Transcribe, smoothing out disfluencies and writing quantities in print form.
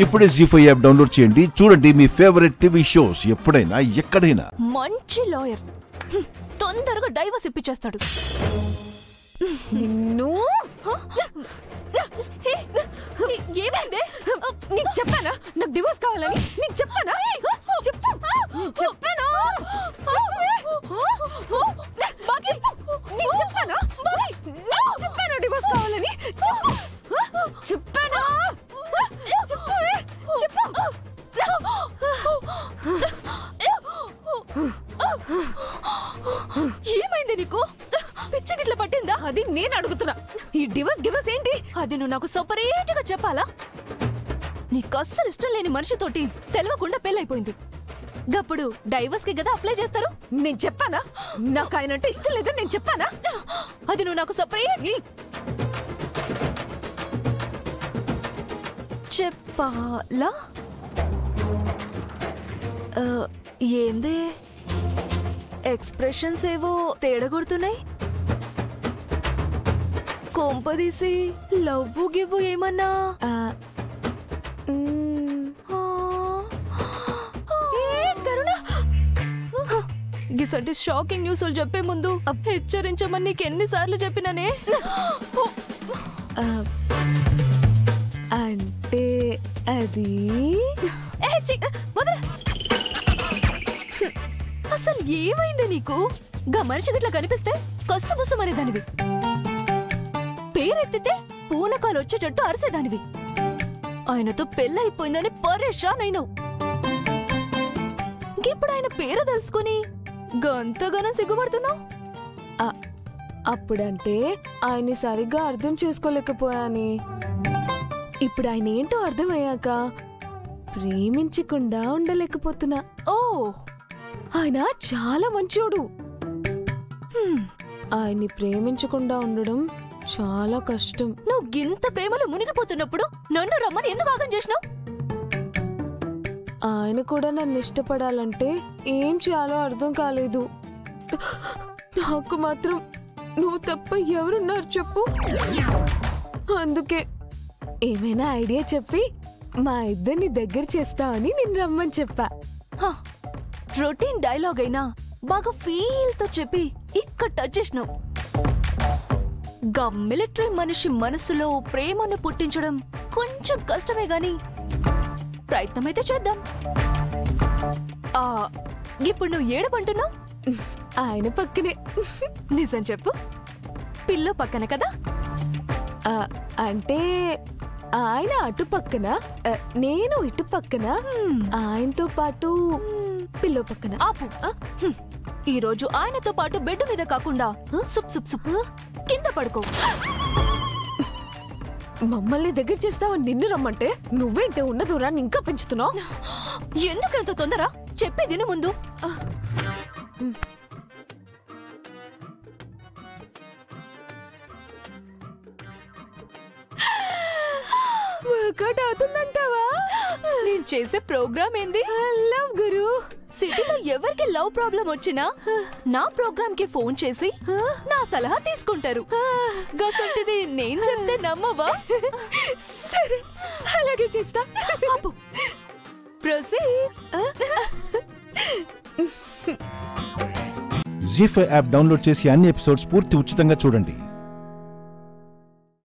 ఇప్పుడే జీ5 app download చేయండి. చూడండి మీ ఫేవరెట్ టీవీ షోస్ ఎప్పుడైనా ఎక్కడైనా. మంచి లాయర్ తొందరగా డైవర్స్ ఇప్పించేస్తాడు. నిన్ను ఏమైందే? నీకు చెప్పానా నాకు డివోర్స్ కావాలని? నీకు చెప్పానా? చెప్పానా చెప్పానా డివోర్స్ కావాలని? చెప్పానా? ఏమైంది నీకు? పిచ్చగిట్ల పట్టిందా? అది నేను అడుగుతున్నా. ఈ డివోర్స్ ఏంటి? అది నువ్వు నాకు సపరేట్ గా చెప్పాలా? నీకు అస్సలు ఇష్టం లేని మనిషితోటి తెలవకుండా పెళ్ళైపోయింది. గప్పుడు డైవర్స్ కి కదా అప్లై చేస్తారు. నేను చెప్పానా నాకు ఆయన అంటే ఇష్టం లేదని? నేను చెప్పానా? అది నువ్వు నాకు సపరేట్ చెప్పాలా? ఏందే ఎక్స్ప్రెషన్స్ ఏవో తేడా కొడుతున్నాయి. కొంపదీసి లవ్ గివ్వు ఏమన్నా? గిసంటి షాకింగ్ న్యూస్లు చెప్పే ముందు హెచ్చరించమని నీకు ఎన్నిసార్లు చెప్పినానే? అంటే అది అసలు ఏమైంది నీకు? గా మనిషి గిట్లా కనిపిస్తే కస్సుబుస్సు మరేదానివి, పేరెత్తితే పూనకాలు వచ్చేటట్టు అరిసేదానివి. ఆయనతో పెళ్ళైపోయిందని పరేషాన్ అయినావు. ఇప్పుడు ఆయన పేరు తెలుసుకుని గంతగానం సిగ్గుపడుతున్నావు. అప్పుడంటే ఆయన్ని సరిగ్గా అర్థం చేసుకోలేకపోయాని. ఇప్పుడు ఆయన ఏంటో అర్థమయ్యాక ప్రేమించకుండా ఉండలేకపోతున్నా. ఓ, ఆయన చాలా మంచోడు. ఆయన్ని ప్రేమించకుండా ఉండడం చాలా కష్టం. నువ్వు గింత ప్రేమలో మునిగిపోతున్నప్పుడు నన్ను రమ్మని ఎందుకు ఆగం చేసినావు? ఆయన కూడా నన్ను ఇష్టపడాలంటే ఏం చేయాలో అర్థం కాలేదు. నాకు మాత్రం నువ్వు తప్ప ఎవరున్నారు చెప్పు? అందుకే ఏమైనా ఐడియా చెప్పి మా ఇద్దరిని దగ్గర చేస్తా అని నేను రమ్మని చెప్పా. రొటీన్ డైలాగ్ అయినా బాగా ఫీల్ తో చెప్పి ఇక్కడ టచ్ చేసినావు. మిలిటరీ మనిషి మనసులో ప్రేమను పుట్టించడం కొంచెం కష్టమే గాని ప్రయత్నమైతే చేద్దాం. ఇప్పుడు నువ్వు ఏడపంటున్నావు? ఆయన పక్కనే. నిజం చెప్పు, పిల్లో పక్కన కదా? అంటే ఆయన అటు పక్కన, నేను ఇటు పక్కన, ఆయనతో పాటు పిల్లో పక్కన. ఆపు. ఈ రోజు ఆయనతో పాటు బెడ్ మీద కాకుండా సుప్ సుప్ సుప్ కింద పడుకో. మమ్మల్ని దగ్గర చేస్తావని నిన్ను రమ్మంటే నువ్వేంటే ఉన్న దూరాన్ని ఇంకా పెంచుతున్నావు. ఎందుకెంత తొందర? చెప్పేది ముందు. వర్కౌట్ అవుతుందంటావా? నేను చేసే ప్రోగ్రామ్ ఏంది? లవ్ గురు. సిటీలో ఎవరికి లవ్ ప్రాబ్లం వచ్చినా నా ప్రోగ్రామ్ కి ఫోన్ చేసి నా సలహా తీసుకుంటారు. గసంటిది నేను చెప్తే నమ్మవా? సరే, అలాగే చేస్తా. జీ5 యాప్ డౌన్లోడ్ చేసి అన్ని ఎపిసోడ్స్ పూర్తి ఉచితంగా చూడండి.